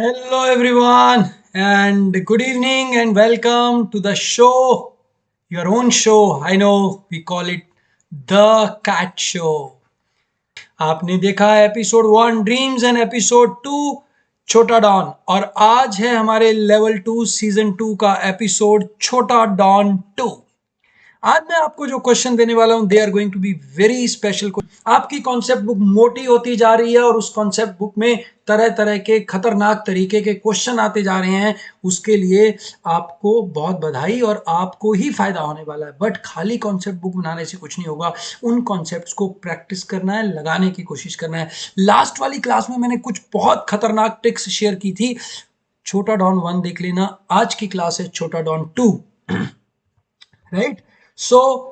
Hello, everyone, and good evening, and welcome to the show, your own show. I know we call it The Cat Show. आपने देखा है episode 1 dreams and episode 2 छोटा don, और आज है हमारे level 2 season 2 का episode छोटा डॉन 2। आज मैं आपको जो क्वेश्चन देने वाला हूं, they are going to be very special. आपकी कॉन्सेप्ट बुक मोटी होती जा रही है और उस कॉन्सेप्ट बुक में तरह तरह के खतरनाक तरीके के क्वेश्चन आते जा रहे हैं। उसके लिए आपको बहुत बधाई और आपको ही फायदा होने वाला है। बट खाली कॉन्सेप्ट बुक बनाने से कुछ नहीं होगा, उन कॉन्सेप्ट्स को प्रैक्टिस करना है, लगाने की कोशिश करना है। लास्ट वाली क्लास में मैंने कुछ बहुत खतरनाक ट्रिक्स शेयर की थी। छोटा डॉन 1 देख लेना, आज की क्लास है छोटा डॉन 2। राइट, सो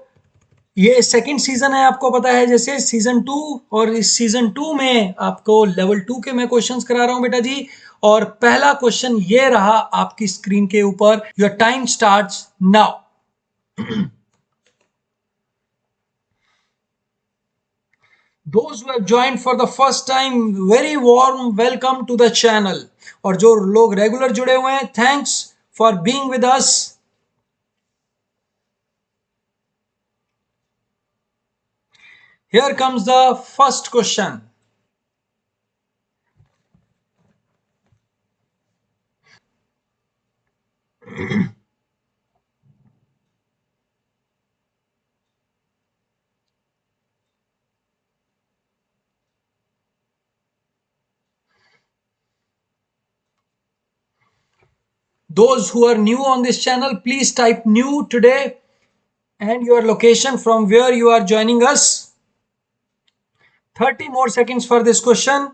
ये सेकंड सीजन है, आपको पता है, जैसे सीजन 2। और इस सीजन 2 में आपको लेवल 2 के मैं क्वेश्चंस करा रहा हूं बेटा जी। और पहला क्वेश्चन ये रहा आपकी स्क्रीन के ऊपर। Your time starts now. Those who have joined for the first time, very warm welcome to the channel। और जो लोग रेगुलर जुड़े हुए हैं, thanks for being with us. Here comes the first question. Those who are new on this channel, please type new today and your location from where you are joining us. 30 more seconds for this question.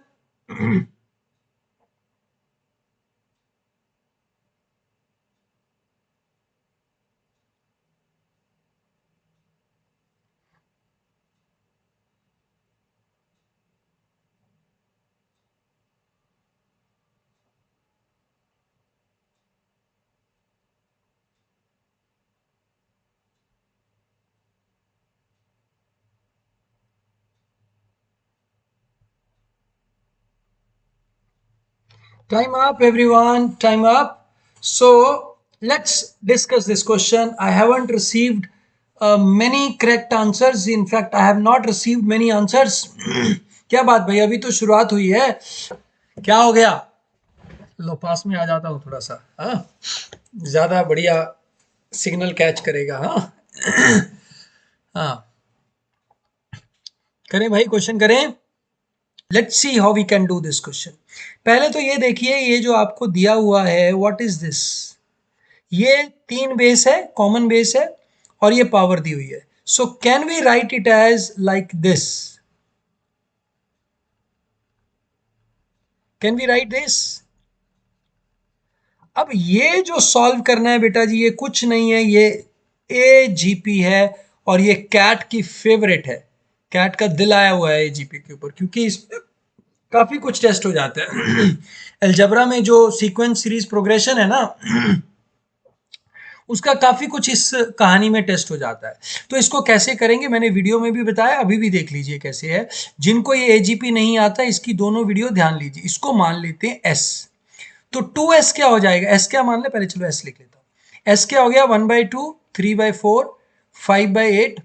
Time up, everyone. Time up. So let's discuss this question. I haven't received many correct answers. In fact, I have not received many answers. क्या बात भाई, अभी तो शुरुआत हुई है, क्या हो गया? लो पास में आ जाता हूँ थोड़ा सा, हाँ, ज्यादा बढ़िया सिग्नल कैच करेगा। हाँ हाँ, करें भाई, क्वेश्चन करें। Let's see how we can do this question. पहले तो ये देखिए, ये जो आपको दिया हुआ है, व्हाट इज दिस? ये 3 बेस है, कॉमन बेस है, और ये पावर दी हुई है। So can we write it as like this? Can we write this? अब ये जो सॉल्व करना है बेटा जी, ये कुछ नहीं है, ये AGP है, और ये कैट की फेवरेट है। कैट का दिल आया हुआ है AGP के ऊपर, क्योंकि इस काफी कुछ टेस्ट हो जाता है। अलजेब्रा में जो सीक्वेंस सीरीज प्रोग्रेशन है ना, उसका काफी कुछ इस कहानी में टेस्ट हो जाता है। तो इसको कैसे करेंगे मैंने वीडियो में भी बताया, अभी भी देख लीजिए कैसे है। जिनको ये AGP नहीं आता, इसकी दोनों वीडियो ध्यान लीजिए। इसको मान लेते हैं S। तो 2S क्या हो जाएगा? S क्या मान ले, पहले चलो S लिख लेता हूं। S क्या हो गया? 1/2, 3/4, 5/8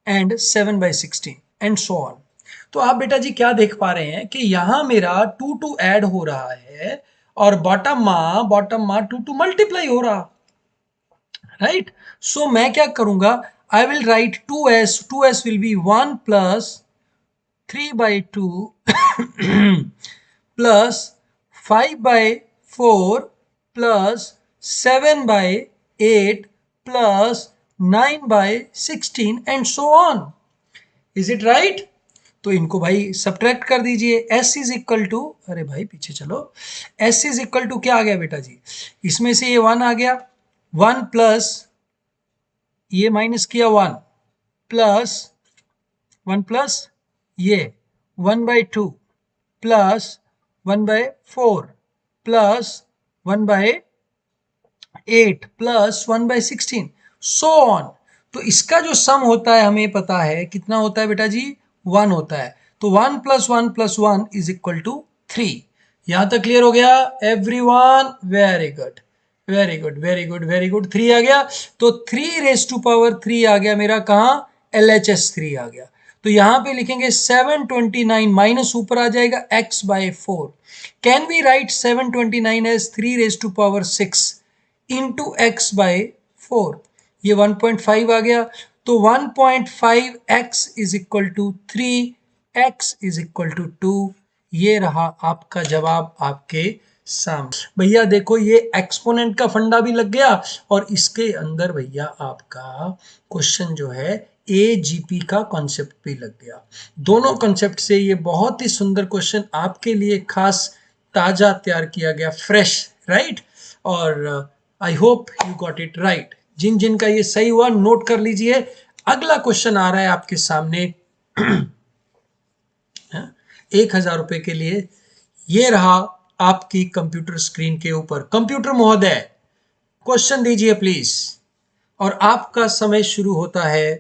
एंड 7/16 एंड सो ऑन। तो आप बेटा जी क्या देख पा रहे हैं कि यहां मेरा 2 ऐड हो रहा है, और बॉटम मा 2 मल्टीप्लाई हो रहा। राइट, सो मैं क्या करूंगा? I will write 2S will be 1 plus 3/2 plus 5/4 plus 7/8 plus 9/16 and so on. Is it right? तो इनको भाई सब्ट्रैक्ट कर दीजिए। S इज इक्वल टू, अरे भाई पीछे चलो, S इज इक्वल टू क्या आ गया बेटा जी? इसमें से ये 1 आ गया, 1 प्लस ये माइनस किया 1 प्लस 1 प्लस ये 1/2 plus 1/4 plus 1/8 plus 1/16 so on. तो इसका जो सम होता है हमें पता है कितना होता है बेटा जी, 1 होता है। तो 1 + 1 + 1 इज इक्वल टू 3। यहां तक क्लियर हो गया everyone? Very good very good very good very good. 3 आ गया, तो 3 raised to power 3 आ गया मेरा कहाँ, LHS 3 आ गया। तो यहां पे लिखेंगे 729 माइनस ऊपर आ जाएगा x/4। Can we write 729 as 3 raised to power 6 into x/4? ये 1.5 आ गया, तो 1.5x is equal to 3x is equal to 2। ये रहा आपका जवाब आपके सामने। भैया देखो ये एक्सपोनेंट का फंडा भी लग गया और इसके अंदर भैया आपका क्वेश्चन जो है एजीपी का कॉन्सेप्ट भी लग गया। दोनों कॉन्सेप्ट से ये बहुत ही सुंदर क्वेश्चन आपके लिए खास ताजा तैयार किया गया, फ्रेश, राइट। और I hope you got it right. जिन जिन का ये सही हुआ नोट कर लीजिए। अगला क्वेश्चन आ रहा है आपके सामने 1,000 रुपए के लिए। ये रहा आपकी कंप्यूटर स्क्रीन के ऊपर। कंप्यूटर महोदय क्वेश्चन दीजिए प्लीज, और आपका समय शुरू होता है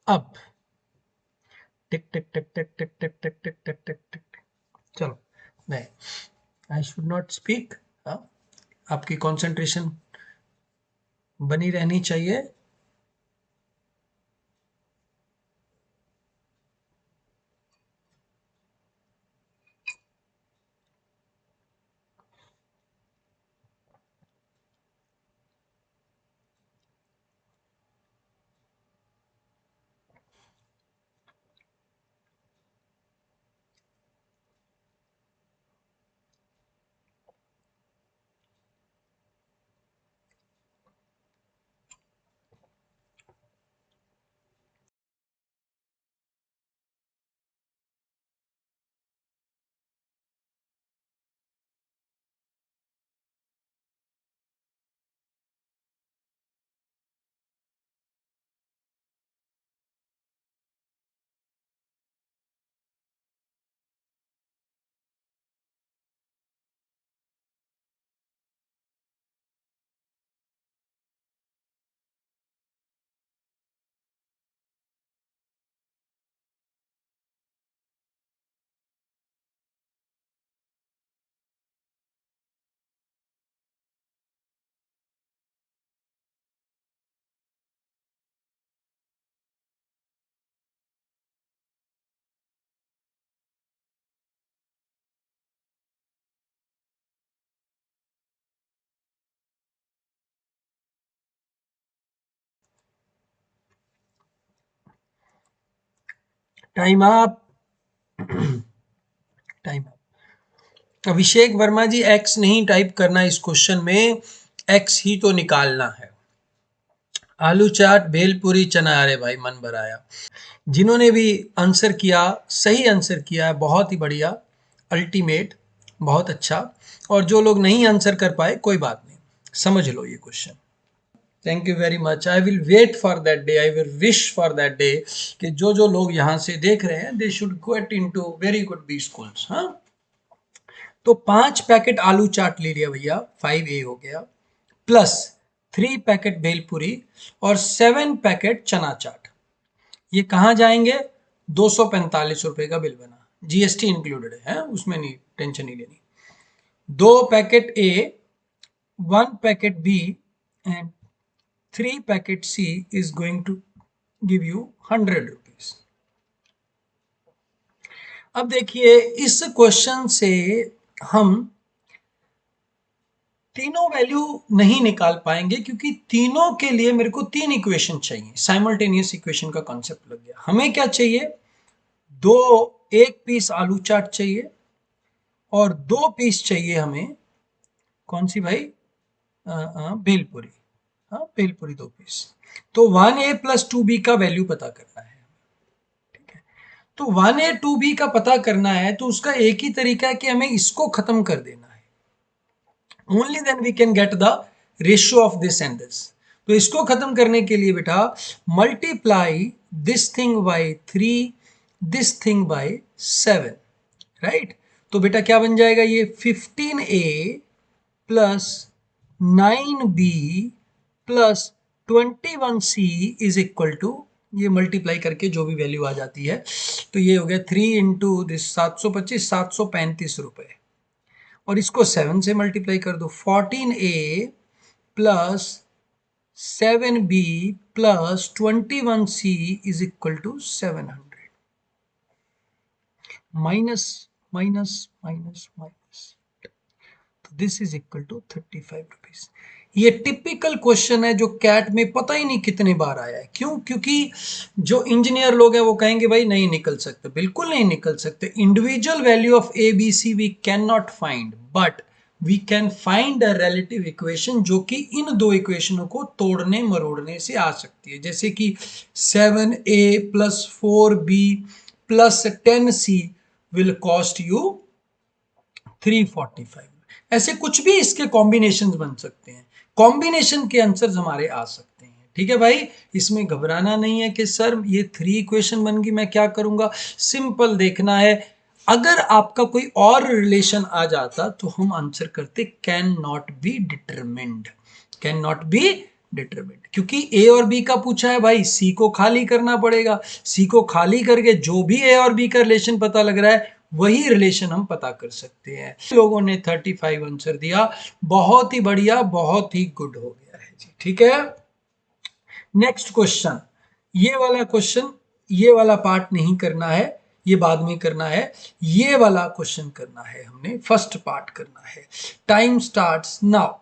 अब। टिक टिक टिक टिक टिक टिक टिक टिक टिक टिक टिक। चलो, नहीं, आई शुड नॉट स्पीक। आपकी कंसंट्रेशन बनी रहनी चाहिए। Time up, time up. Abhishek Verma ji, X नहीं टाइप करना इस क्वेश्चन में, एक्स ही तो निकालना है। आलू चाट, भेलपुरी, चना, अरे भाई मन भर आया। जिन्होंने भी आंसर किया, सही आंसर किया है, बहुत ही बढ़िया, अल्टीमेट, बहुत अच्छा। और जो लोग नहीं आंसर कर पाए कोई बात नहीं, समझ लो ये question. Thank you very much. I will wait for that day, I will wish for that day कि जो जो लोग यहाँ से देख रहे हैं they should get into very good B schools. हाँ, तो 5 पैकेट आलू चाट ले लिया भैया, 5A हो गया, प्लस 3 पैकेट भेलपुरी और 7 पैकेट चना चाट। ये कहाँ जाएंगे? 245 रुपए का बिल बना, जीएसटी इंक्लूडेड है, उसमें नहीं, टेंशन नहीं लेनी। 2 packet A, 1 packet B and 3 packet C is going to give you 100 rupees. अब देखिए इस क्वेश्चन से हम तीनों वैल्यू नहीं निकाल पाएंगे क्योंकि तीनों के लिए मेरे को 3 इक्वेशन चाहिए। साइमल्टेनियस इक्वेशन का कॉन्सेप्ट लग गया। हमें क्या चाहिए? दो, 1 पीस आलू चाट चाहिए और 2 पीस चाहिए हमें, कौन सी भाई, भेलपुरी। हाँ, भेलपुरी 2 पीस। तो 1A+2B का वैल्यू पता करना है। ठीक है, तो 1A 2B का पता करना है तो उसका एक ही तरीका है कि हमें इसको खत्म कर देना है। Only then we can get the ratio of this and this. तो इसको खत्म करने के लिए बेटा multiply this thing by 3, this thing by 7, right. तो बेटा क्या बन जाएगा ये, 15A plus 9B plus 21C is equal to, ये मल्टीप्लाई करके जो भी वैल्यू आ जाती है, तो ये हो गया 3 इंटू दिस 725, 735 रुपए। और इसको 7 से मल्टीप्लाई कर दो। 14a plus 7b plus 21c is equal to 700। Minus minus minus minus, तो this is equal to 35 rupees. ये टिपिकल क्वेश्चन है जो कैट में पता ही नहीं कितने बार आया है। क्यों? क्योंकि जो इंजीनियर लोग हैं वो कहेंगे भाई नहीं निकल सकते, बिल्कुल नहीं निकल सकते। Individual value of A B C we can not find, but we can find a relative equation जो कि इन दो इक्वेशनों को तोड़ने मरोड़ने से आ सकती है। जैसे कि 7a plus 4b plus 10c will cost you 345। ऐसे कुछ भी इसके कॉम्बिनेशन बन सकते हैं, कॉम्बिनेशन के आंसर हमारे आ सकते हैं। ठीक है भाई, इसमें घबराना नहीं है कि सर ये 3 इक्वेशन बन गई, मैं क्या करूंगा। सिंपल देखना है, अगर आपका कोई और रिलेशन आ जाता तो हम आंसर करते can not be determined, can not be determined. क्योंकि ए और बी का पूछा है भाई, सी को खाली करना पड़ेगा। सी को खाली करके जो भी ए और बी का रिलेशन पता लग रहा है वही रिलेशन हम पता कर सकते हैं। लोगों ने 35 आंसर दिया, बहुत ही बढ़िया, बहुत ही गुड हो गया है जी। ठीक है, नेक्स्ट क्वेश्चन। ये वाला क्वेश्चन, ये वाला पार्ट नहीं करना है, ये बाद में करना है। ये वाला क्वेश्चन करना है, हमने फर्स्ट पार्ट करना है। Time starts now.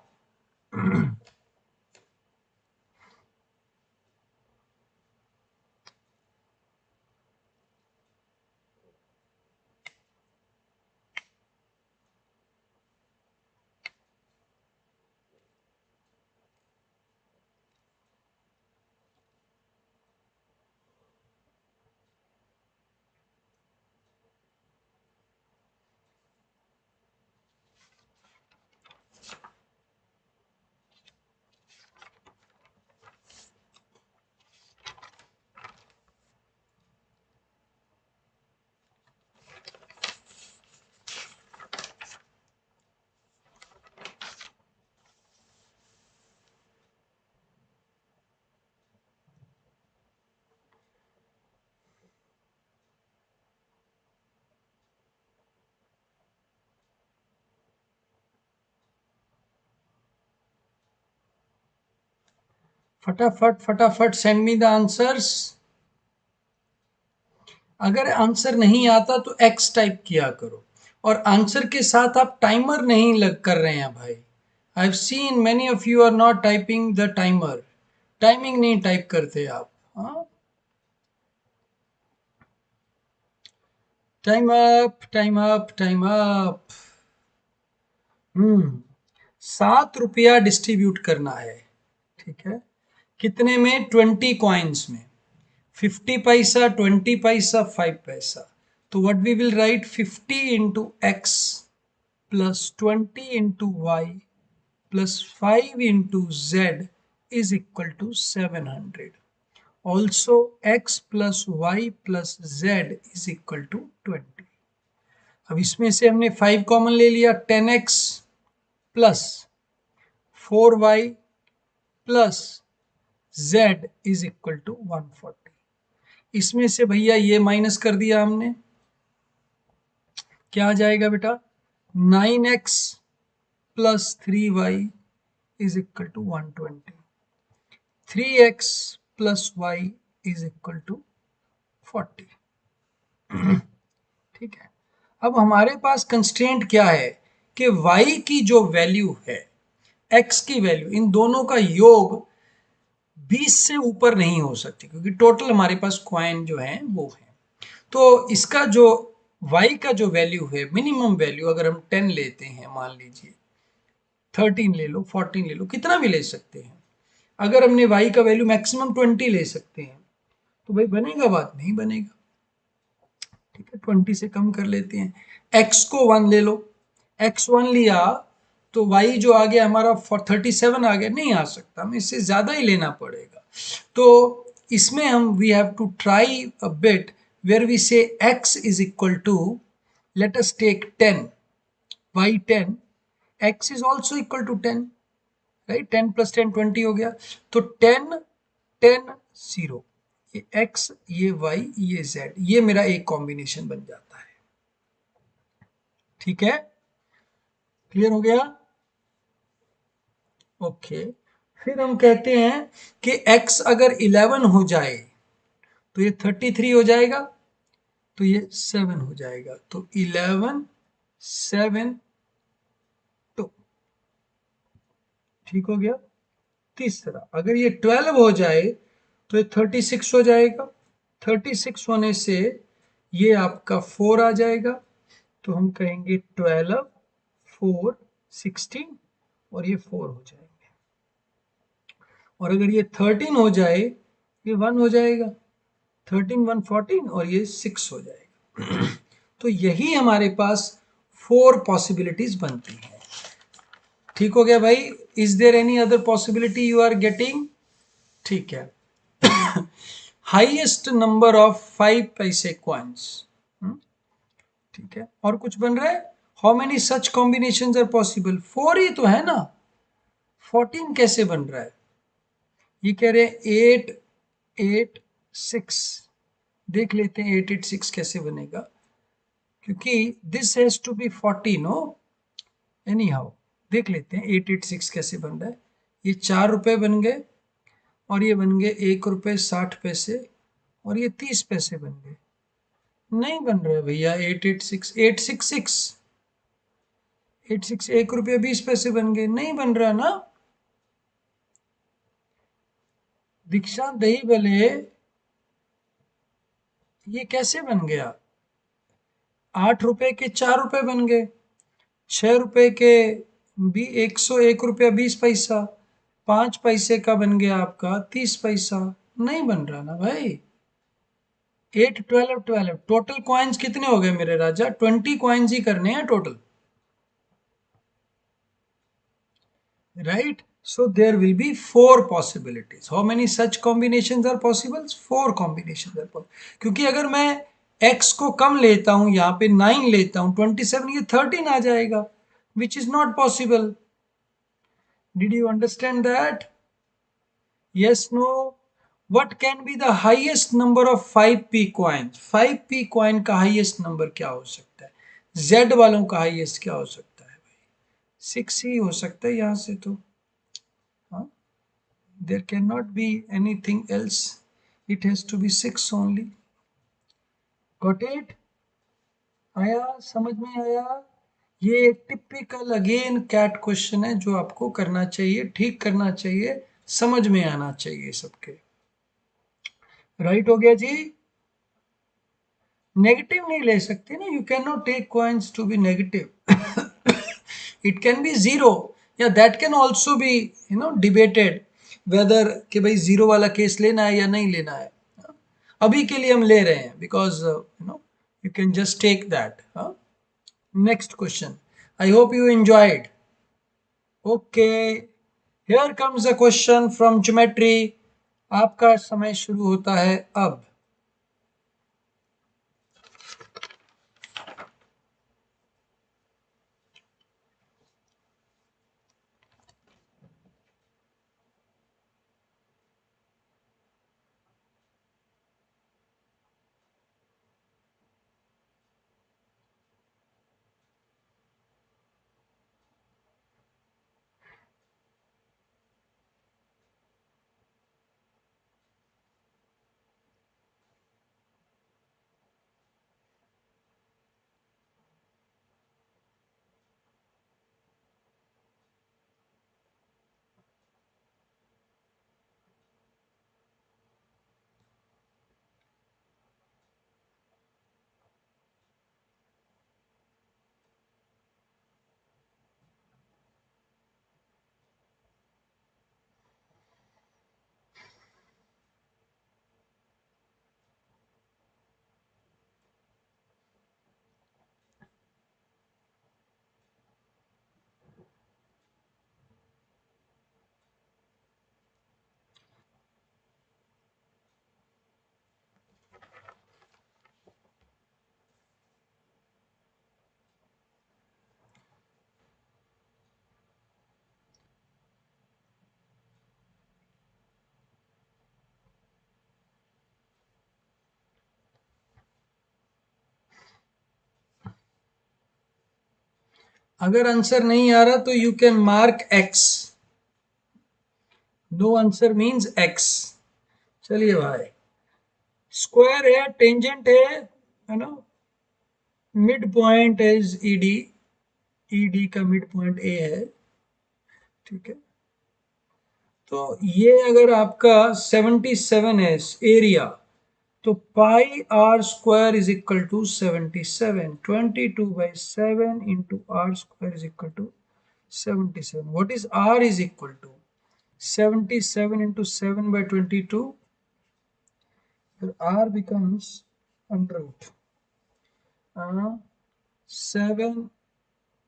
फटाफट फटाफट सेंड मी द आंसर्स। अगर आंसर नहीं आता तो एक्स टाइप किया करो, और आंसर के साथ आप टाइमर नहीं लग कर रहे हैं भाई। I have seen many of you are not typing the timer, timing नहीं टाइप करते आप। हाँ, time up time up time up. 7 रुपया डिस्ट्रीब्यूट करना है। ठीक है, कितने में? 20 कॉइन्स में। 50 पैसा, 20 पैसा, 5 पैसा। तो what we will write, 50 into x plus 20 into y plus 5 into z is equal to 700। Also x plus y plus z is equal to 20। अब इसमें से हमने 5 कॉमन ले लिया, 10x plus 4y plus z is equal to 140। इसमें से भैया ये माइनस कर दिया हमने, क्या आ जाएगा बेटा? 9x plus 3y is equal to 120। 3x plus y is equal to 40। ठीक है, अब हमारे पास कंस्ट्रेंट क्या है कि y की जो वैल्यू है, x की वैल्यू, इन दोनों का योग 20 से ऊपर नहीं हो सकती, क्योंकि टोटल हमारे पास कॉइन जो है वो है। तो इसका जो y का जो वैल्यू है, मिनिमम वैल्यू, अगर हम 10 लेते हैं, मान लीजिए 13 ले लो, 14 ले लो, कितना भी ले सकते हैं। अगर हमने y का वैल्यू मैक्सिमम 20 ले सकते हैं, तो भाई बनेगा? बात नहीं बनेगा। ठीक है, 20 से कम कर लेते हैं। x को 1 ले लो, x 1 लिया तो y जो आ गया हमारा 37 आ गया, नहीं आ सकता, हमें इससे ज्यादा ही लेना पड़ेगा। तो इसमें हम we have to try a bit where we say x is equal to, let us take 10, y 10, x is also equal to 10, right? 10 plus 10 20 हो गया। तो 10 10 0, ये x, ये y, ये z, ये मेरा एक कॉम्बिनेशन बन जाता है। ठीक है, क्लियर हो गया? ओके। फिर हम कहते हैं कि x अगर 11 हो जाए तो ये 33 हो जाएगा, तो ये 7 हो जाएगा, तो 11 7 2। ठीक हो गया? तीसरा, अगर ये 12 हो जाए तो ये 36 हो जाएगा, 36 होने से ये आपका 4 आ जाएगा, तो हम कहेंगे 12 4 16, और ये 4 हो जाएंगे। और अगर ये 13 हो जाए, ये 1 हो जाएगा, 13 1 14, और ये 6 हो जाएगा। तो यही हमारे पास 4 पॉसिबिलिटीज बनती हैं। ठीक हो गया भाई? Is there any other possibility you are getting? ठीक है। हाईएस्ट नंबर ऑफ 5 पैसे कॉइन्स। ठीक है, और कुछ बन रहा है? How many such combination are possible? 4 ही तो है ना, 14 कैसे बन रहा है? ये कह रहे हैं 8 8 6। देख लेते हैं 886 कैसे बनेगा, क्योंकि this has to be 40 no. Anyhow देख लेते हैं 886 कैसे बन रहा है। ये 4 रुपए बन गए, और ये बन गए 1 रुपए 60 पैसे, और ये 30 पैसे बन गए। नहीं बन रहा है भैया 886 866 86, 1 रुपया 20 पैसे बन गए, नहीं बन रहा ना। दीक्षा दही भले, ये कैसे बन गया? 8 रुपए के 4 रुपए बन गए, 6 रुपए के भी 101 रुपया 20 पैसा, 5 पैसे का बन गया आपका 30 पैसा। नहीं बन रहा ना भाई। 8 12 12 टोटल कॉइन्स कितने हो गए मेरे राजा? 20 कॉइन्स ही करने हैं total, right? So there will be 4 possibilities. How many such combinations are possible? 4 combinations are possible. क्योंकि अगर मैं x को कम लेता हूं, यहाँ पे 9 लेता हूं, 27, ये 13 आ जाएगा, which is not possible. Did you understand that? Yes, no? What can be the highest number of 5p coins? 5p coin का highest number क्या हो सकता है? Z वालों का highest क्या हो सकता है भाई? 6 ही हो सकता है यहाँ से तो, हाँ? There cannot be anything else. It has to be 6 only. Got it? आया? समझ में आया? ये टिपिकल अगेन कैट क्वेश्चन है जो आपको करना चाहिए, ठीक करना चाहिए, समझ में आना चाहिए सबके। राइट हो गया जी? नेगेटिव नहीं ले सकते ना, you can not take coins to be negative. It can be zero, या that can also be debated whether कि भाई जीरो वाला केस लेना है या नहीं लेना है। अभी के लिए हम ले रहे हैं because you can just take that. Next question, I hope you enjoyed. Okay, here comes a question from geometry. आपका समय शुरू होता है अब। अगर आंसर नहीं आ रहा तो you can mark x, no answer means x. चलिए भाई, स्क्वायर है, टेंजेंट है ना, mid point is ED, ED का मिड पॉइंट ए है, ठीक है। तो ये अगर आपका 77 है एरिया, तो pi r square is equal to 77, 22/7 into r square is equal to 77। What is r is equal to 77 into 7 by 22, r becomes under root 7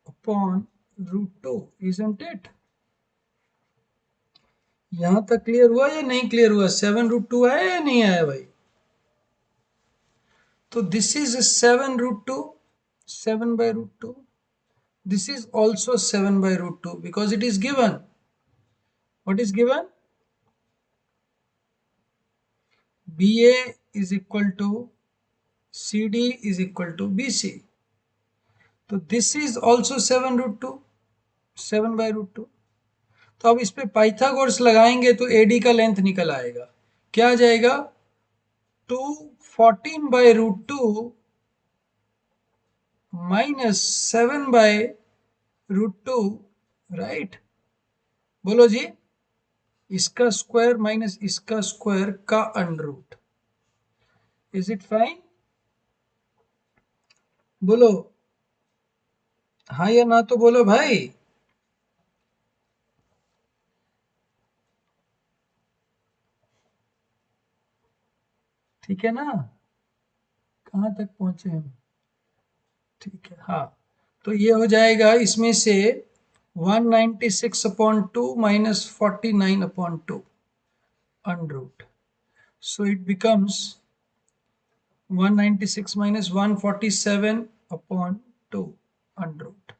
upon root 2, isn't it? यहां तक क्लियर हुआ या नहीं क्लियर हुआ? 7 √2 आया या नहीं आया भाई? तो this is 7 √2, 7/√2. This is also 7/√2 because it is given. What is given? BA is equal to CD is equal to BC. तो दिस इज ऑल्सो 7 √2, 7/√2। तो अब इस पे पाइथागोरस लगाएंगे तो एडी का लेंथ निकल आएगा, क्या आ जाएगा? 214/√2 माइनस 7/√2, राइट? बोलो जी, इसका स्क्वायर माइनस इसका स्क्वायर का under root. Is it fine? बोलो हाँ या ना तो बोलो भाई। ठीक है ना? कहाँ तक पहुंचे हम? ठीक है, हाँ। तो ये हो जाएगा इसमें से 196/2 minus 49/2 under root. So it becomes 196 minus 147/2 under root,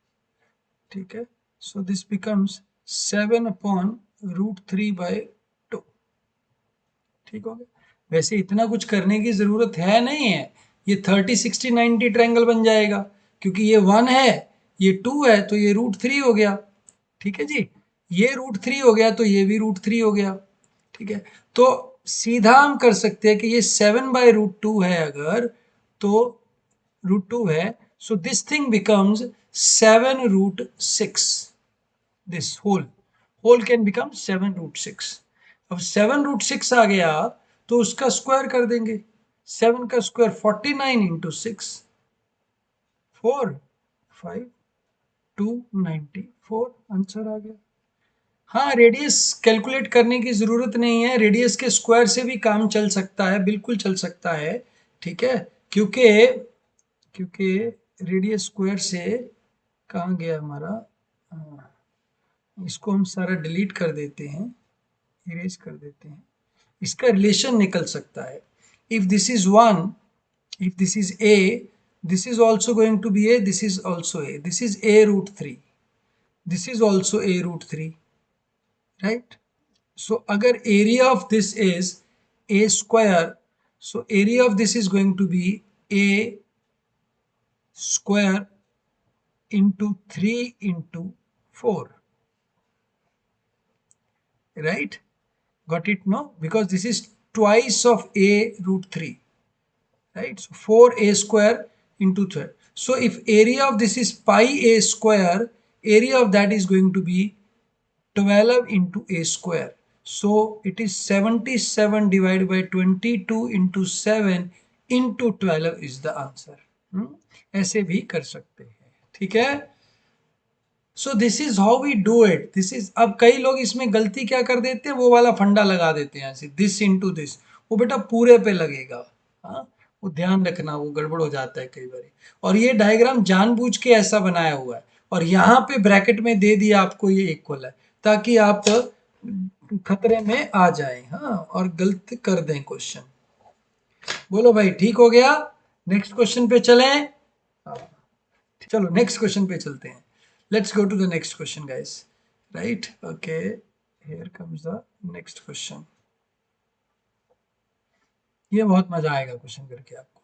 ठीक है। सो दिस बिकम्स 7/√3/2, ठीक हो गया। वैसे इतना कुछ करने की जरूरत है नहीं है, ये 30, 60, 90 ट्रायंगल बन जाएगा, क्योंकि ये 1 है, ये 2 है, तो ये √3 हो गया, ठीक है जी। ये √3 हो गया तो ये भी √3 हो गया, ठीक है। तो सीधा हम कर सकते हैं कि ये 7/√2 है अगर, तो √2 है, so this thing becomes 7√6। This whole can become 7√6। अब 7√6 आ गया तो उसका स्क्वायर कर देंगे। 7 का स्क्वायर 49 इंटू 6, 4 5 294, आंसर आ गया। हाँ, रेडियस कैलकुलेट करने की ज़रूरत नहीं है, रेडियस के स्क्वायर से भी काम चल सकता है, बिल्कुल चल सकता है, ठीक है। क्योंकि क्योंकि रेडियस स्क्वायर से कहाँ गया हमारा, इसको हम सारा डिलीट कर देते हैं, इरेज कर देते हैं, इसका रिलेशन निकल सकता है। If this is 1, if this is a, this is also going to be a, this is also a, this is a√3, this is also a√3, right? So agar area of this is a square, so area of this is going to be a square into 3 into 4, right? Got it? No, because this is twice of a√3, right? So 4a square into 3. So if area of this is pi a square, area of that is going to be 12 into a square. So it is 77 divided by 22 into 7 into 12 is the answer. ऐसे भी कर सकते हैं, ठीक है। So this is how we do it, this is. अब कई लोग इसमें गलती क्या कर देते हैं, वो वाला फंडा लगा देते हैं ऐसे, दिस इंटू दिस, वो बेटा पूरे पे लगेगा, हाँ, वो ध्यान रखना, वो गड़बड़ हो जाता है कई बार। और ये डायग्राम जानबूझ के ऐसा बनाया हुआ है, और यहाँ पे ब्रैकेट में दे दिया आपको ये इक्वल है, ताकि आप खतरे में आ जाए, हाँ, और गलत कर दें क्वेश्चन। बोलो भाई, ठीक हो गया? नेक्स्ट क्वेश्चन पे चलें? चलो नेक्स्ट क्वेश्चन पे चलते हैं। Let's go to the next question guys, right? Okay, here comes the next question. ये बहुत मजा आएगा क्वेश्चन करके आपको।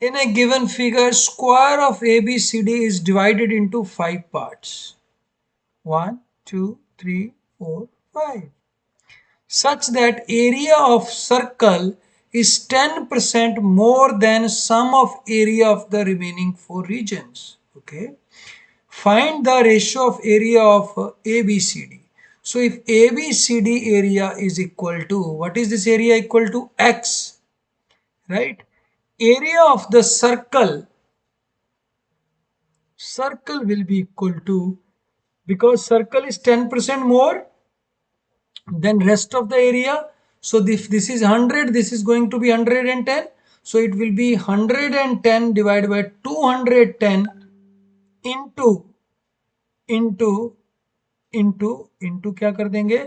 In a given figure, square of ABCD is divided into 5 parts. 1, 2, 3, 4, 5. Such that area of circle is 10% more than sum of area of the remaining 4 regions. Okay. Find the ratio of area of ABCD. So if ABCD area is equal to, what is this area equal to? X, right? Area of the circle will be equal to, because circle is 10% more than rest of the area. So if this is 100, this is going to be 110. So it will be 110 divided by 210 into क्या कर देंगे,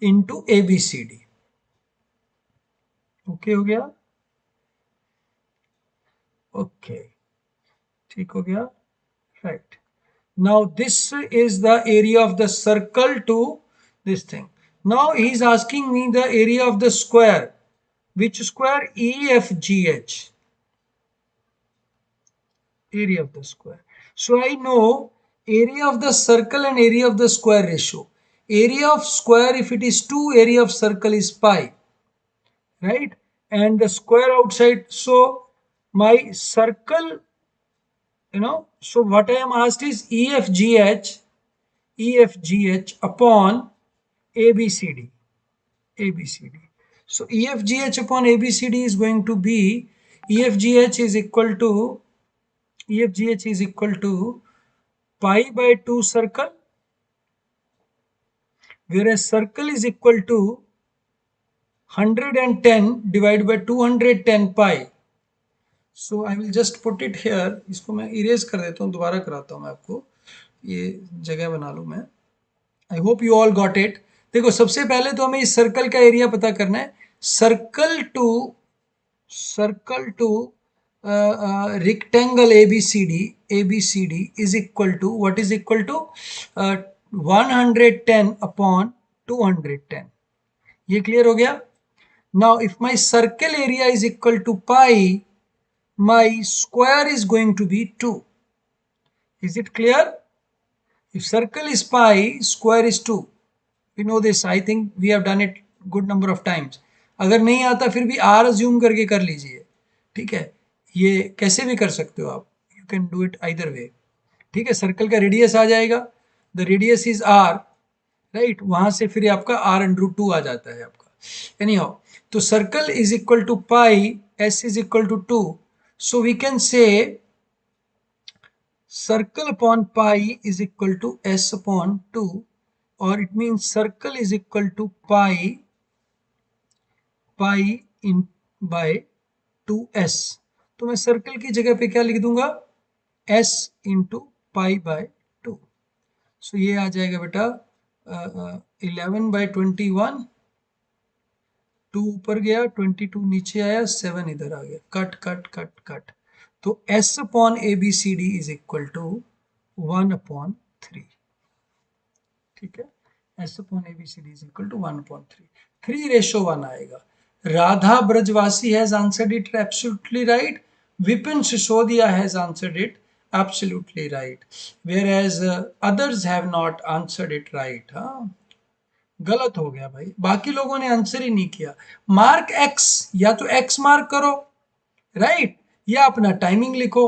into ABCD. Okay हो गया, okay ठीक हो गया, right. Now this is the area of the circle to this thing. Now he is asking me the area of the square. Which square? EFGH. Area of the square. So I know area of the circle and area of the square ratio. Area of square, if it is 2, area of circle is pi, right? And the square outside. So my circle, so what I am asked is EFGH upon ABCD. So EFGH upon ABCD is going to be, EFGH is equal to pi by 2 circle, whereas circle is equal to 110 divided by 210 pi. So I will just put it here. इसको मैं erase कर देता हूँ, दोबारा कराता हूँ मैं आपको, ये जगह बना लूँ मैं. आई hope you all got it. देखो सबसे पहले तो हमें इस सर्कल का एरिया पता करना है. Circle to rectangle ABCD is equal to, what is equal to 110 upon 210. ये क्लियर हो गया. Now if my circle area is equal to pi, my square is going to be 2. Is it clear? If circle is pi, square is 2. We know this. I think we have done it good number of times. अगर नहीं आता फिर भी r assume करके कर लीजिए, ठीक है. ये कैसे भी कर सकते हो आप, you can do it either way. ठीक है, सर्कल का रेडियस आ जाएगा, the radius is r, right. वहां से फिर आपका r√2 आ जाता है आपका. एनी हाउ, तो circle is equal to pi, s is equal to 2. So we can say circle upon pi is equal to s upon 2, or it means circle is equal to pi in by 2s. तो मैं circle की जगह पे क्या लिख दूंगा, s into pi by 2. सो ये आ जाएगा बेटा 11/21. 2 ऊपर गया, 22 नीचे आया, 7 इधर आ गया, कट कट कट कट. तो s upon ABCD is equal to 1/3. ठीक है, s upon ABCD is equal to 1/3. 3:1 आएगा. Radha Brajwasi has answered it absolutely right. Vipin Sisodia has answered it absolutely right, whereas others have not answered it right. हाँ, गलत हो गया भाई, बाकी लोगों ने आंसर ही नहीं किया. मार्क x, या तो x मार्क करो, राइट, या अपना टाइमिंग लिखो.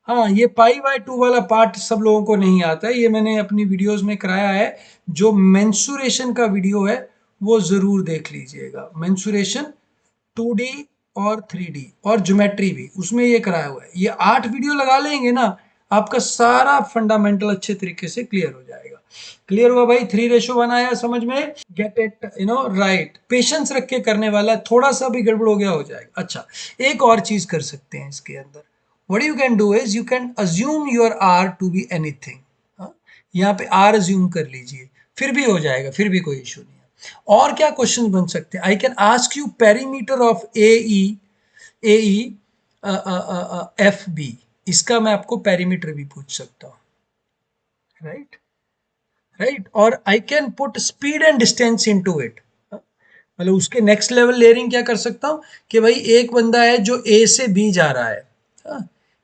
हाँ, ये पाई बाय 2 वाला पार्ट सब लोगों को नहीं आता है, ये मैंने अपनी वीडियोस में कराया है. जो मेंसुरेशन का वीडियो है वो जरूर देख लीजिएगा. मेंसुरेशन 2D और 3D और ज्योमेट्री भी, उसमें ये कराया हुआ है. ये 8 वीडियो लगा लेंगे ना, आपका सारा फंडामेंटल अच्छे तरीके से क्लियर हो जाएगा. क्लियर हुआ भाई? 3:1 आया समझ में? Get it, right. पेशेंस रख के करने वाला है, थोड़ा सा भी गड़बड़ हो गया हो जाएगा. अच्छा, एक और चीज कर सकते हैं इसके अंदर. What you can do is you can assume your R to be anything. यहाँ पे R assume कर लीजिए, फिर भी हो जाएगा, फिर भी कोई इशू नहीं है. और क्या क्वेश्चन बन सकते हैं? I can ask you perimeter of AE FB. इसका मैं आपको पेरीमीटर भी पूछ सकता हूँ, राइट. और I can put speed and distance into it. मतलब उसके नेक्स्ट लेवल लेयरिंग क्या कर सकता हूँ कि भाई एक बंदा है जो ए से बी जा रहा है,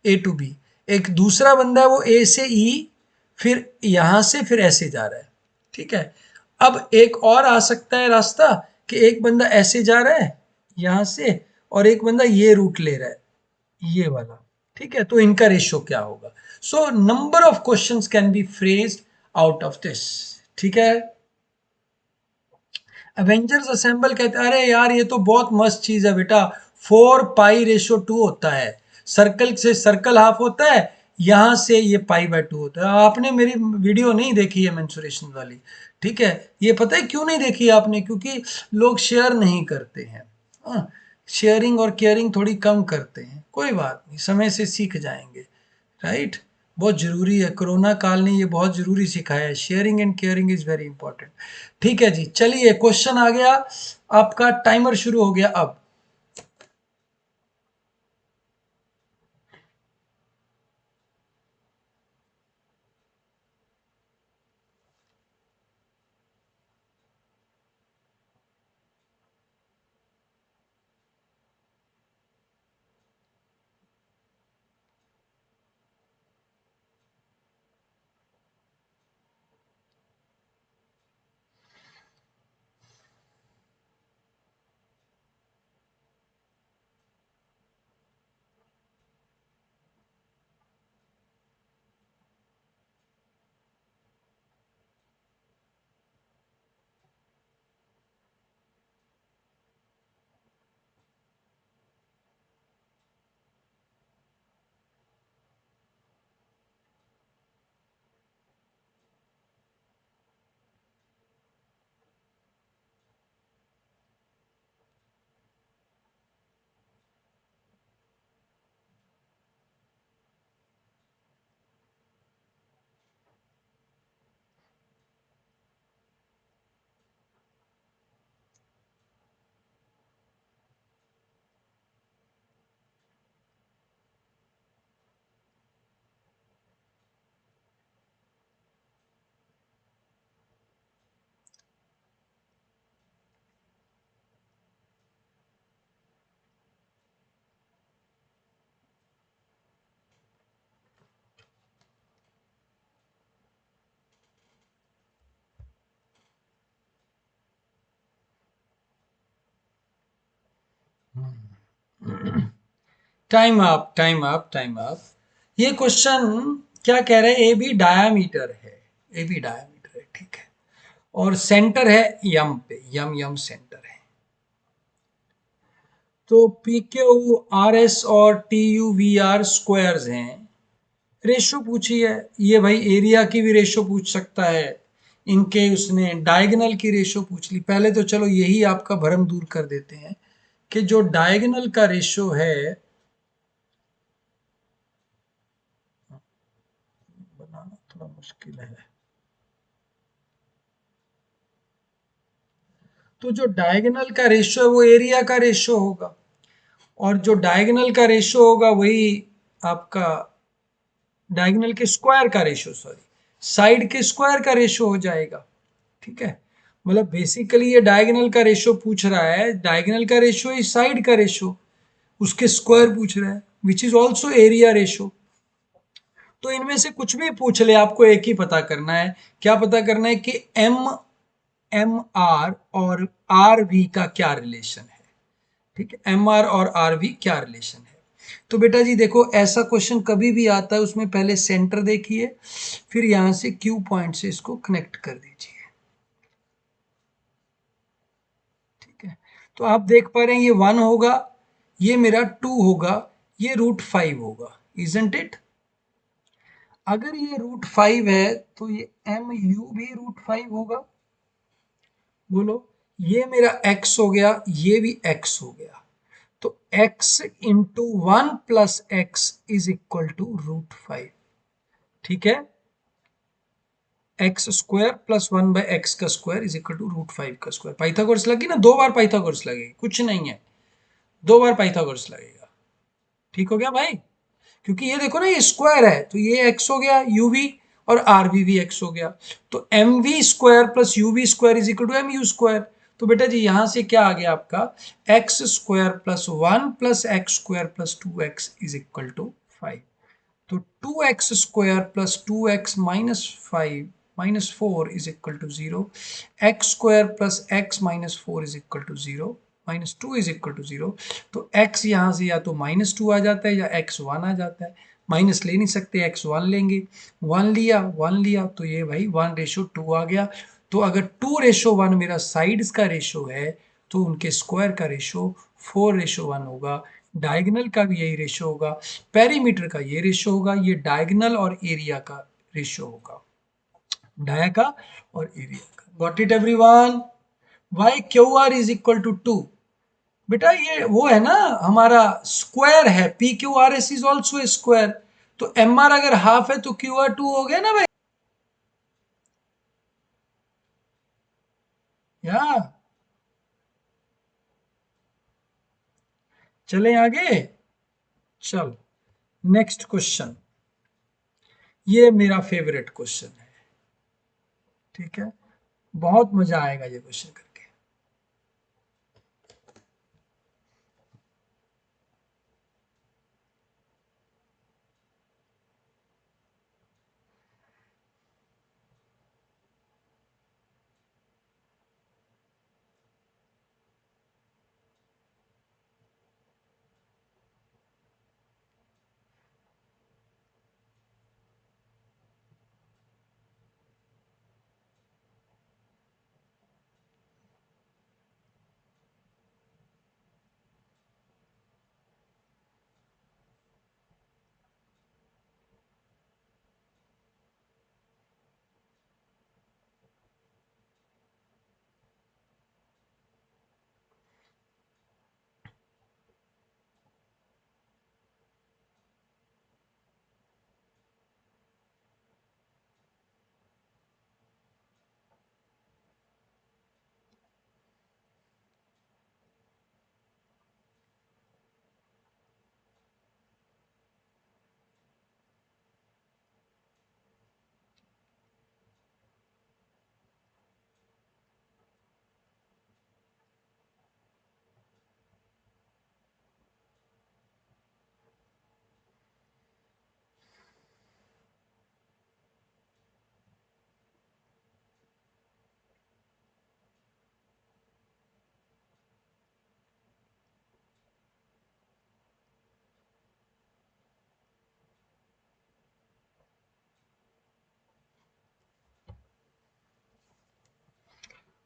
ए टू बी, एक दूसरा बंदा है वो ए से ई, फिर यहां से फिर ऐसे जा रहा है, ठीक है। अब एक और आ सकता है रास्ता कि एक बंदा ऐसे जा रहा है यहां से, और एक बंदा ये रूट ले रहा है, ये वाला, ठीक है। तो इनका रेशियो क्या होगा? So number of questions can be phrased out of this, ठीक है। एवेंजर्स असेंबल कहते हैं, अरे यार ये तो बहुत मस्त चीज है बेटा, 4 पाई रेशो 2 होता है, सर्कल से सर्कल हाफ होता है, यहां से ये पाई/2 होता है। आपने मेरी वीडियो नहीं देखी है मेंसुरेशन वाली, ठीक है। ये पता है क्यों नहीं देखी आपने? क्योंकि लोग शेयर नहीं करते हैं, शेयरिंग और केयरिंग थोड़ी कम करते हैं। कोई बात नहीं, समय से सीख जाएंगे, राइट। बहुत जरूरी है, कोरोना काल ने ये बहुत जरूरी सिखाया है, sharing and caring is very important. ठीक है जी, चलिए क्वेश्चन आ गया, आपका टाइमर शुरू हो गया अब। Time up, time up, time up. ये क्वेश्चन क्या कह रहे हैं? ए बी डायामीटर है, ए बी डायामीटर है, ठीक है। और सेंटर है यम पे, यम यम सेंटर है। तो पी क्यू आर एस और T U V R squares हैं। रेशो पूछी है, ये भाई एरिया की भी रेशो पूछ सकता है, इनके उसने डायगोनल की रेशो पूछ ली। पहले तो चलो यही आपका भ्रम दूर कर देते हैं कि जो डायगोनल का रेशो है, बनाना थोड़ा मुश्किल है। तो जो डायगोनल का रेशो है वो एरिया का रेशो होगा, और जो डायगोनल का रेशो होगा वही आपका डायगोनल के स्क्वायर का रेशो, सॉरी, साइड के स्क्वायर का रेशो हो जाएगा, ठीक है। मतलब बेसिकली ये डायगोनल का रेशो पूछ रहा है, डायगोनल का रेशो इज साइड का रेशो, उसके स्क्वायर पूछ रहा है, which is also area ratio. तो इनमें से कुछ भी पूछ ले, आपको एक ही पता करना है। क्या पता करना है? कि एम एम आर और आर वी का क्या रिलेशन है, ठीक है। एम आर और आर वी क्या रिलेशन है? तो बेटा जी देखो, ऐसा क्वेश्चन कभी भी आता है उसमें पहले सेंटर देखिए, फिर यहां से क्यू पॉइंट से इसको कनेक्ट कर दीजिए, ठीक है। तो आप देख पा रहे हैं ये 1 होगा, ये मेरा 2 होगा, ये √5 होगा, इजंट इट? अगर ये √5 है तो ये एम यू भी √5 होगा, बोलो। ये मेरा x हो गया, ये भी x हो गया, तो x into 1 + x is equal to √5, ठीक है। x² + 1/x² is equal to √5 का स्क्वायर। पाइथागोरस लगी ना, 2 बार पाइथागोरस लगेगी, कुछ नहीं है, 2 बार पाइथागोरस लगेगा, ठीक हो गया भाई। क्योंकि ये देखो ना, ये स्क्वायर है तो ये x हो गया, uv, और rv भी x हो गया। तो mv² + uv² is equal to mu²। तो बेटा जी यहां से क्या आ गया आपका x square plus 1 plus x square plus 2x is equal to 5। तो 2x square plus 2x minus 5 minus 4 is equal to 0। X square plus x minus 4 is equal to 0, minus 2 is equal to 0। तो x यहाँ से या तो minus 2 आ जाता है या x1 आ जाता है। माइनस ले नहीं सकते, x1 लेंगे। 1 लिया तो ये भाई 1:2 आ गया। तो अगर 2:1 मेरा साइड्स का रेशो है तो उनके स्क्वायर का रेशो 4:1 होगा। डायगोनल का भी यही रेशो होगा, पेरीमीटर का ये रेशो होगा, ये डायगोनल और एरिया का रेशो होगा, डाया का और एरिया का। Got it everyone? Y Q R is equal to 2। बेटा ये वो है ना हमारा स्क्वायर है, P Q R S is also a square. तो एम आर अगर हाफ है तो क्यू आर 2 हो गया ना भाई। या चले आगे। चल नेक्स्ट क्वेश्चन, ये मेरा फेवरेट क्वेश्चन है। ठीक है, बहुत मजा आएगा ये क्वेश्चन करके।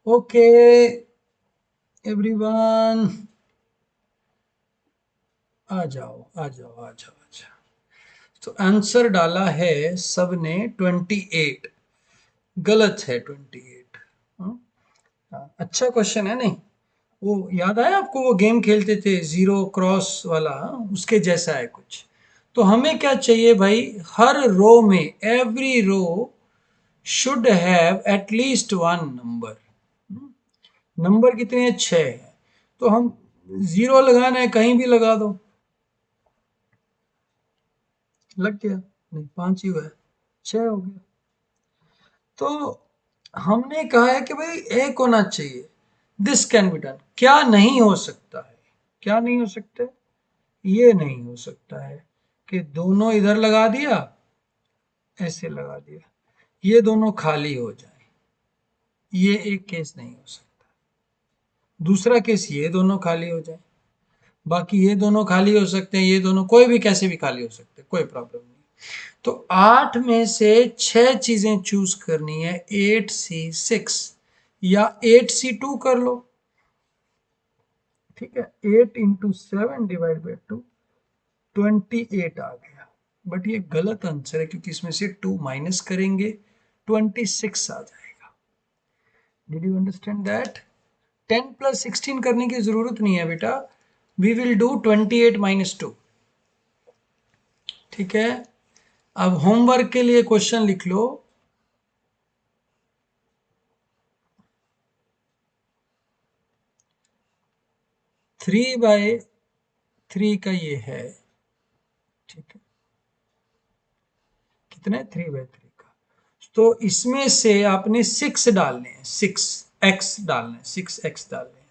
ओके एवरीवन, आ जाओ आ जाओ आ जाओ आ जाओ। तो आंसर डाला है सबने 28, गलत है 28। अच्छा क्वेश्चन है नहीं? वो याद आया आपको, वो गेम खेलते थे जीरो क्रॉस वाला, उसके जैसा है कुछ। तो हमें क्या चाहिए भाई, हर रो में every row should have at least one number. Number कितने हैं? 6 है। तो हम जीरो लगाना है, कहीं भी लगा दो। लग गया? नहीं, 5 ही हुआ है, 6 हो गया। तो हमने कहा है कि भाई एक होना चाहिए। This can be done. क्या नहीं हो सकता है? क्या नहीं हो सकता है? ये नहीं हो सकता है कि दोनों इधर लगा दिया, ऐसे लगा दिया, ये दोनों खाली हो जाए। ये एक केस नहीं हो सकता। दूसरा केस ये दोनों खाली हो जाए। बाकी ये दोनों खाली हो सकते हैं, ये दोनों कोई भी कैसे भी खाली हो सकते हैं, कोई प्रॉब्लम नहीं। तो 8 में से 6 चीजें चूज करनी है, 8C6 या 8C2 कर लो। ठीक है, 8 × 7 ÷ 2, 28 आ गया। बट ये गलत आंसर है क्योंकि इसमें से 2 माइनस करेंगे, 26 आ जाएगा। Did you understand that? 10 + 16 करने की जरूरत नहीं है बेटा, वी विल डू 28 - 2। ठीक है, अब होमवर्क के लिए क्वेश्चन लिख लो। 3/3 का ये है। ठीक है, कितना है? 3/3 का। तो इसमें से आपने 6 डालने हैं, 6। एक्स डालना है, 6x डालना है,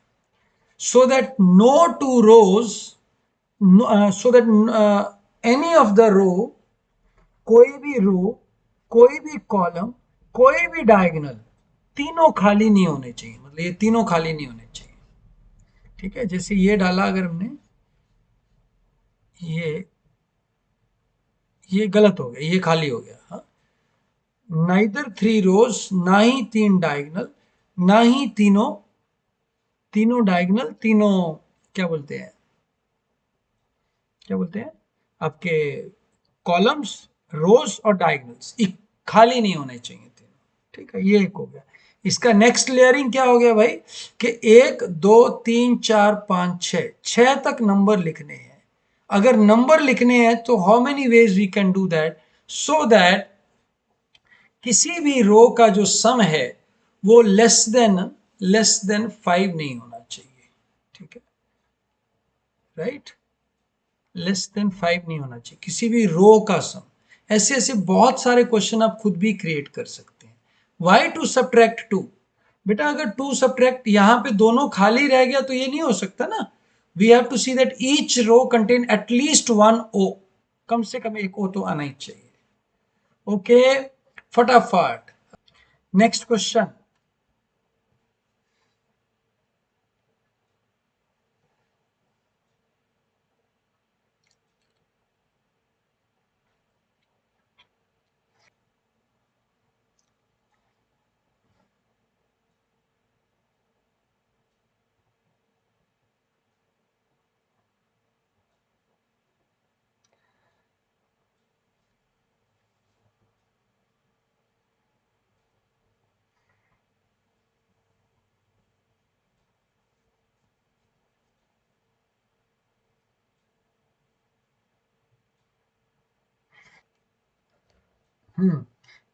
so that no two rows, so that any of the row, कोई भी रो, कोई भी कॉलम, कोई भी डायगोनल, तीनों खाली नहीं होने चाहिए, मतलब ये तीनों खाली नहीं होने चाहिए। ठीक है, जैसे ये डाला अगर हमने, ये गलत हो गया, ये खाली हो गया। हाँ, नाइदर थ्री रोज, ना ही तीन डायगोनल, ना ही तीनों, तीनों डायगोनल, तीनों क्या बोलते हैं, क्या बोलते हैं आपके, कॉलम्स, रोज और डायगोनल्स खाली नहीं होने चाहिए तीनों। ठीक है, ये एक हो गया। इसका नेक्स्ट लेयरिंग क्या हो गया भाई, कि 1 2 3 4 5 6, 6 तक नंबर लिखने हैं। अगर नंबर लिखने हैं तो how many ways we can do that, so that किसी भी रो का जो सम है वो लेस देन 5 नहीं होना चाहिए। ठीक है, राइट, लेस देन 5 नहीं होना चाहिए किसी भी रो का सम। ऐसे ऐसे बहुत सारे क्वेश्चन आप खुद भी क्रिएट कर सकते हैं। वाई टू सब्ट्रैक्ट टू, बेटा अगर टू सब्ट्रैक्ट, यहां पे दोनों खाली रह गया तो ये नहीं हो सकता ना। We have to see that each row contain at least one O, कम से कम एक ओ तो आना ही चाहिए। ओके, फटाफट नेक्स्ट क्वेश्चन।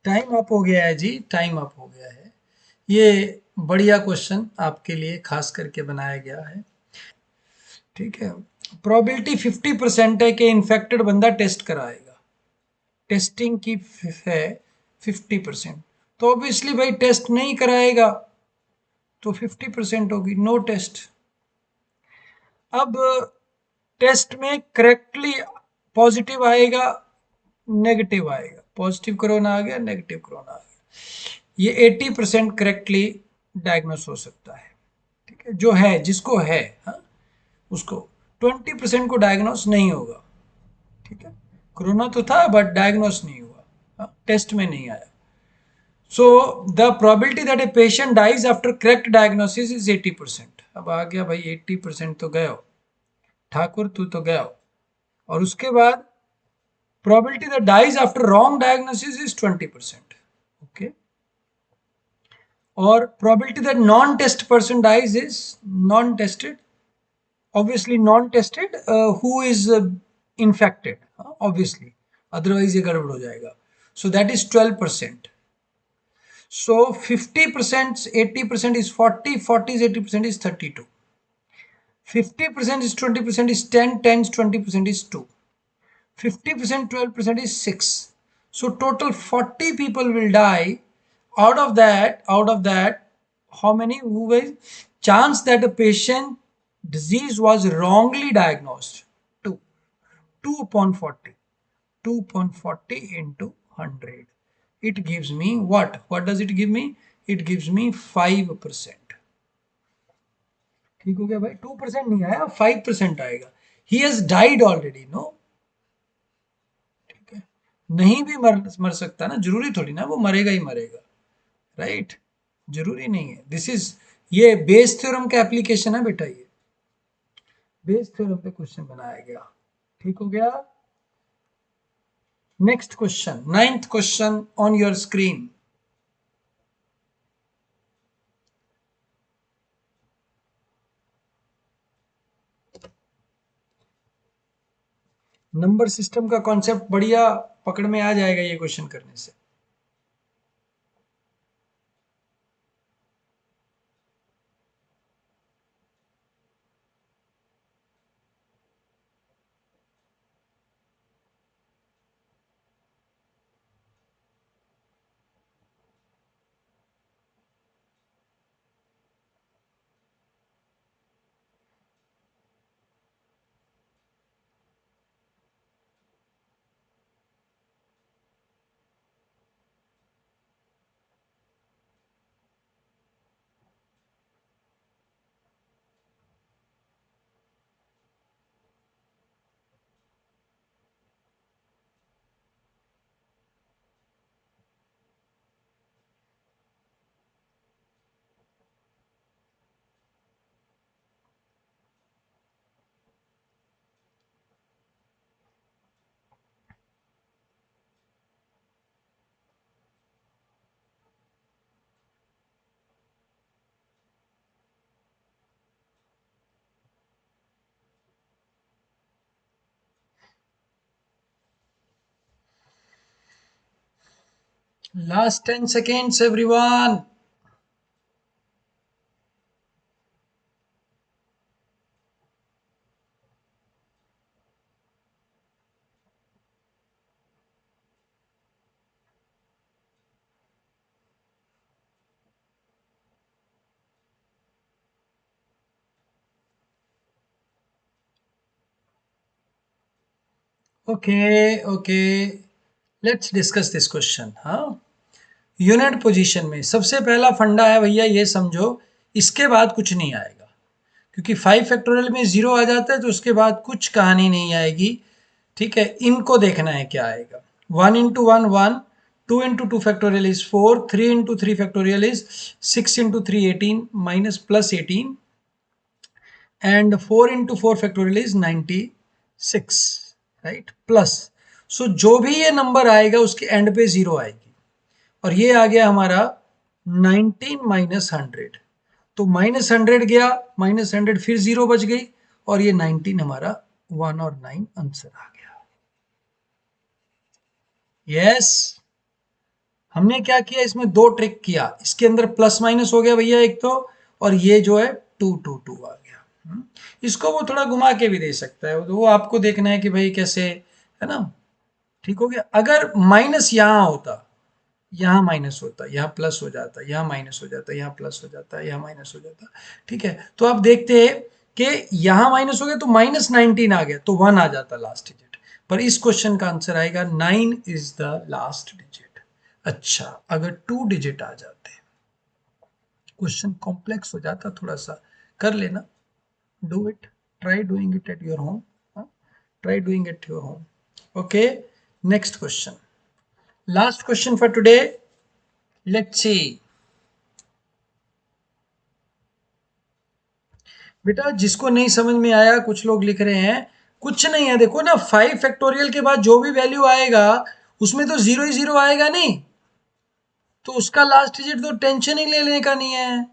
टाइम अप हो गया है जी, टाइम अप हो गया है। ये बढ़िया क्वेश्चन आपके लिए खास करके बनाया गया है। ठीक है, प्रोबेबिलिटी 50% है कि इन्फेक्टेड बंदा टेस्ट कराएगा, टेस्टिंग की है 50%, तो ऑब्वियसली भाई टेस्ट नहीं कराएगा तो 50% होगी नो टेस्ट। अब टेस्ट में करेक्टली पॉजिटिव आएगा, नेगेटिव आएगा, पॉजिटिव कोरोना आ गया, नेगेटिव कोरोना आ गया, ये 80% करेक्टली डायग्नोस हो सकता है। ठीक है, जो है जिसको है, हाँ, उसको 20% को डायग्नोस नहीं होगा। ठीक है, कोरोना तो था बट डायग्नोस नहीं हुआ, हाँ, टेस्ट में नहीं आया। So the probability that a patient dies after correct diagnosis is 80%। अब आ गया भाई 80% तो गया हो, ठाकुर तू तो गया हो। और उसके बाद probability that dies after wrong diagnosis is 20%। Okay, और probability that non test person dies is non tested, obviously non-tested who is infected, obviously, otherwise ये गड़बड़ हो जाएगा। So that is 12%। So 50%, 80% is 40, 40 is 80% is 32, 50% is 20% is 10, 10 is 20% is 2, 50% 12% is 6. So total 40 people will die. Out of that, how many who will chance that a patient disease was wrongly diagnosed? 2. 2 upon 40. 2 upon 40 into 100. It gives me what? What does it give me? It gives me 5%. ठीक हो गया भाई, 2% नहीं आया, 5% आएगा। He has died already, no? ठीक है, नहीं भी मर सकता ना, जरूरी थोड़ी ना वो मरेगा ही मरेगा, राइट, जरूरी नहीं है। दिस इज, ये बेस थ्योरम का एप्लीकेशन है बेटा, ये बेस थ्योरम पे क्वेश्चन बनाया गया। ठीक हो गया। Next question, ninth question on your screen. Number system का कॉन्सेप्ट बढ़िया पकड़ में आ जाएगा ये क्वेश्चन करने से। Last 10 seconds, everyone. Okay, okay. Let's discuss this question. हाँ, यूनिट पोजीशन में सबसे पहला फंडा है भैया, ये समझो, इसके बाद कुछ नहीं आएगा, क्योंकि 5 फैक्टोरियल में 0 आ जाता है तो उसके बाद कुछ कहानी नहीं आएगी। ठीक है, इनको देखना है क्या आएगा। 1 into 1 1, 2 into 2 factorial is 4, 3 into 3 factorial is 6 into 3 18 minus plus 18, and 4 into 4 factorial is 96, right, plus. So जो भी ये नंबर आएगा उसके एंड पे जीरो आएगी, और ये आ गया हमारा 19 माइनस 100। तो माइनस 100 गया, माइनस 100 फिर जीरो बच गई, और ये 19 हमारा 1 और 9 आंसर आ गया। यस, हमने क्या किया, इसमें दो ट्रिक किया। इसके अंदर प्लस माइनस हो गया भैया एक तो, और ये जो है 2 2 2 आ गया। इसको वो थोड़ा घुमा के भी दे सकता है, तो वो आपको देखना है कि भाई कैसे, है ना। ठीक हो गया। अगर माइनस यहाँ होता, यहाँ माइनस होता, यहाँ प्लस हो जाता, यहाँ माइनस हो जाता, यहाँ प्लस हो जाता, यहाँ माइनस हो जाता। ठीक है, तो आप देखते हैं कि यहाँ माइनस हो गया तो माइनस 19 आ गया, तो 1 आ जाता लास्ट डिजिट। पर इस क्वेश्चन का आंसर आएगा 9 इज द लास्ट डिजिट। अच्छा, अगर 2 डिजिट आ जाते, क्वेश्चन कॉम्प्लेक्स हो जाता थोड़ा सा। कर लेना, do it, try doing it at your home, try doing it your home. Okay, next question, last question for today. Let's see. बेटा जिसको नहीं समझ में आया, कुछ लोग लिख रहे हैं कुछ नहीं है, देखो ना, 5 फैक्टोरियल के बाद जो भी वैल्यू आएगा उसमें तो जीरो ही जीरो आएगा नहीं, तो उसका लास्ट डिजिट तो टेंशन ही लेने का नहीं है।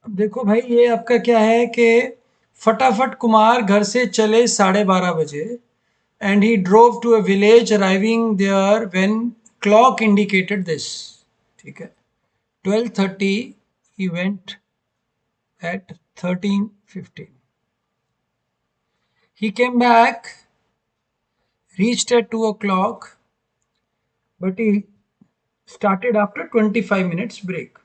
अब देखो भाई, ये आपका क्या है कि फटाफट कुमार घर से चले 12:30 बजे, and he drove to a village, arriving there when clock indicated this. ठीक है, 12:30 he went at 13:15. He came back, reached at 2 o'clock, but he started after 25 minutes break.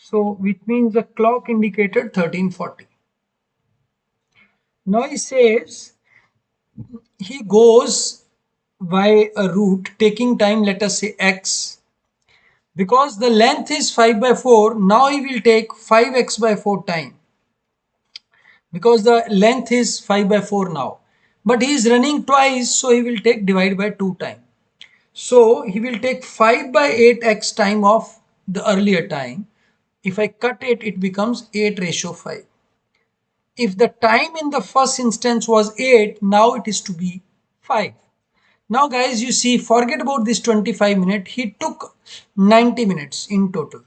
So, which means the clock indicated 13:40. Now he says he goes by a route taking time, let us say x. Because the length is 5 by 4, now he will take 5x by 4 time. Because the length is 5 by 4 now. But he is running twice, so he will take divide by 2 time. So he will take 5 by 8x time of the earlier time. If I cut it, it becomes 8:5. If the time in the first instance was 8, now it is to be 5. Now guys, you see, forget about this 25 minutes. He took 90 minutes in total.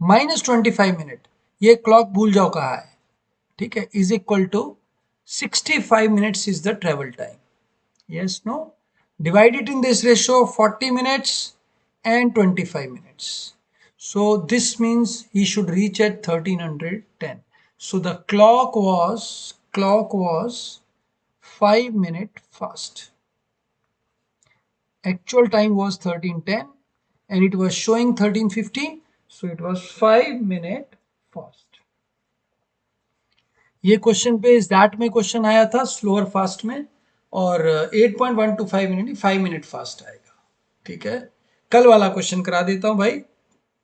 -25 minute, ये clock भूल जाओ कहाँ है, ठीक है, is equal to 65 minutes is the travel time. Yes, no? Divide it in this ratio, 40 minutes and 25 minutes. So this means he should reach at 1310. So the clock was 5 minute fast. Actual time was 1310 and it was showing 1315. So it was 5 minute fast. ये question पे इस that में question आया था slower fast में, और 8.125 minute 5 minute fast आएगा. ठीक है, कल वाला क्वेश्चन करा देता हूं भाई,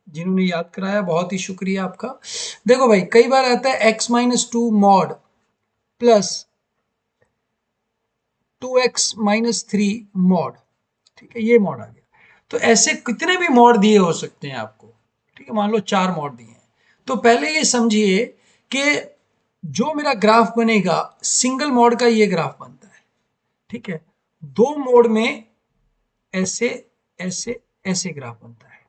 जिन्होंने याद कराया बहुत ही शुक्रिया आपका. देखो भाई, कई बार आता है x-2 mod plus 2x-3 mod. ठीक है, ये मॉड आ गया. तो ऐसे कितने भी मॉड दिए हो सकते हैं आपको. ठीक है, मान लो 4 मॉड दिए हैं, तो पहले ये समझिए कि जो मेरा ग्राफ बनेगा सिंगल मोड का ये ग्राफ बनता है. ठीक है, दो मोड में ऐसे ऐसे ऐसे ग्राफ बनता है,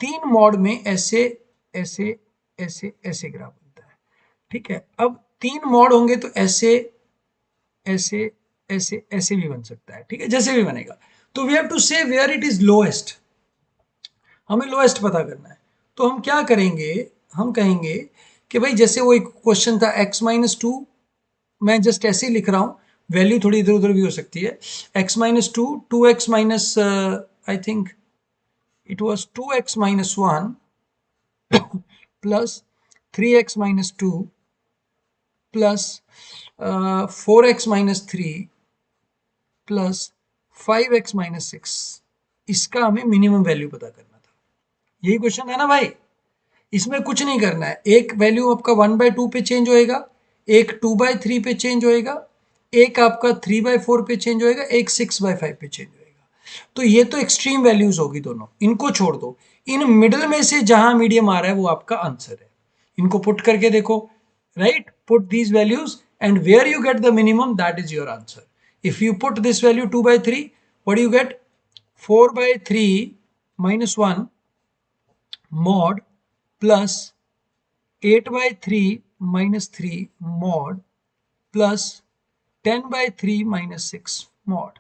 तीन मोड में ऐसे ऐसे ऐसे ऐसे ग्राफ बनता है. ठीक है, अब 3 मोड होंगे तो ऐसे ऐसे ऐसे ऐसे भी बन सकता है. ठीक है, जैसे भी बनेगा. तो वी हैव टू से वेयर इट इज लोएस्ट. हमें लोएस्ट पता करना है. तो हम क्या करेंगे, हम कहेंगे कि भाई जैसे वो एक क्वेश्चन था x-2, मैं जस्ट ऐसे ही लिख रहा हूं, वैल्यू थोड़ी इधर उधर भी हो सकती है. x-2, 2x minus, I think it was 2x-1 plus 3x-2 plus 4x-3 plus 5x-6. इसका हमें मिनिमम वैल्यू पता करना था. यही क्वेश्चन है ना भाई. इसमें कुछ नहीं करना है, एक वैल्यू आपका 1/2 पे चेंज होएगा, एक 2/3 पे चेंज होएगा, एक आपका 3/4 पे चेंज होएगा, एक 6/5 पे चेंज होएगा. तो ये तो एक्सट्रीम वैल्यूज होगी दोनों, इनको छोड़ दो. इन मिडल में से जहां मीडियम आ रहा है वो आपका आंसर है. इनको पुट करके देखो, right, put these values and where you get the minimum that is your answer. If you put this value 2/3, what you get, 4/3 -1 mod plus 8/3 -3 mod plus 10/3 -6 mod,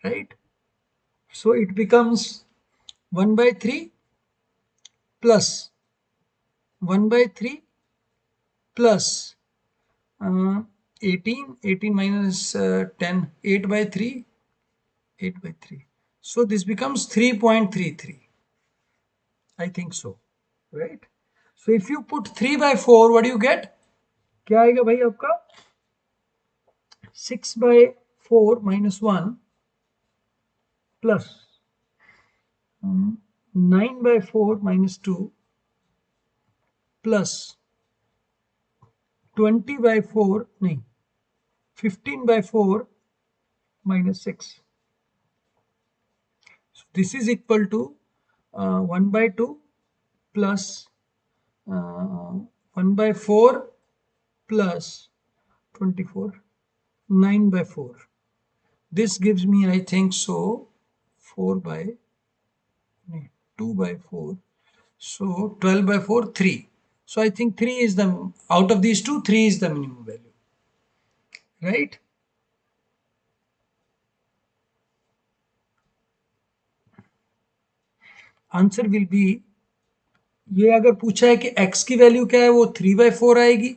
right? So it becomes 1/3 plus 1/3 plus 18 minus 10, 8/3, 8/3. So this becomes 3.33. I think so, right? So if you put 3/4, what do you get? क्या आएगा भाई आपका, 6/4 -1 plus 9/4 -2 plus 20/4 नहीं 15/4 -6. So this is equal to 1/2 plus 1/4 plus 24, 9/4. This gives me, I think so, 2/4. So 12/4, 3. So I think 3 is the, out of these two, 3 is the minimum value, right? Answer will be, ये अगर पूछा है कि x की value क्या है वो 3/4 आएगी,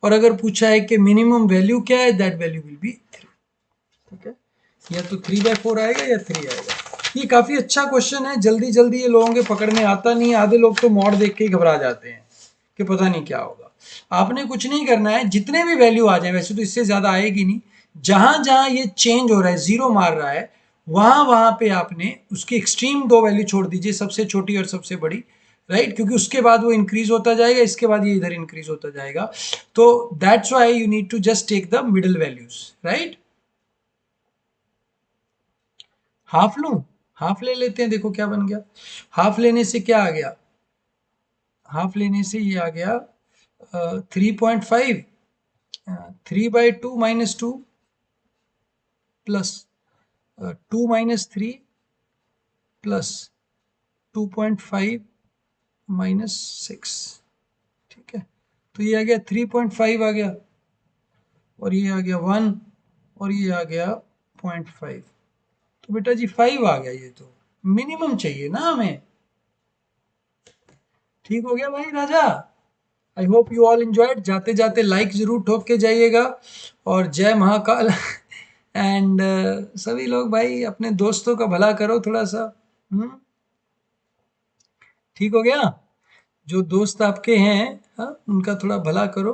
और अगर पूछा है कि मिनिमम वैल्यू क्या है दैट वैल्यू विल बी 3. ठीक है, या तो 3/4 आएगा या 3 आएगा. ये काफी अच्छा क्वेश्चन है, जल्दी जल्दी ये लोगों के पकड़ में आता नहीं है. आधे लोग तो मॉड देख के ही घबरा जाते हैं कि पता नहीं क्या होगा. आपने कुछ नहीं करना है, जितने भी वैल्यू आ जाए, वैसे तो इससे ज्यादा आएगी नहीं, जहां जहां ये चेंज हो रहा है, जीरो मार रहा है, वहां वहां पे आपने उसकी एक्सट्रीम दो वैल्यू छोड़ दीजिए, सबसे छोटी और सबसे बड़ी, राइट, क्योंकि उसके बाद वो इंक्रीज होता जाएगा, इसके बाद ये इधर इंक्रीज होता जाएगा. तो that's why you need to just take the middle values, right. Half लूं, हाफ ले लेते हैं, देखो क्या बन गया. हाफ लेने से क्या आ गया, हाफ लेने से ये आ गया 3.5, 3/2 -2 प्लस 2 -3 प्लस 2.5 -6, ठीक है। तो ये आ गया 3.5 आ गया, और ये आ गया 1, और ये आ गया 0.5। तो बेटा जी 5 आ गया, ये तो मिनिमम चाहिए ना हमें। ठीक हो गया भाई राजा। I hope you all enjoyed. जाते जाते लाइक जरूर ठोक के जाइएगा, और जय महाकाल। एंड सभी लोग भाई अपने दोस्तों का भला करो थोड़ा सा। ठीक हो गया। जो दोस्त आपके हैं, हाँ, उनका थोड़ा भला करो।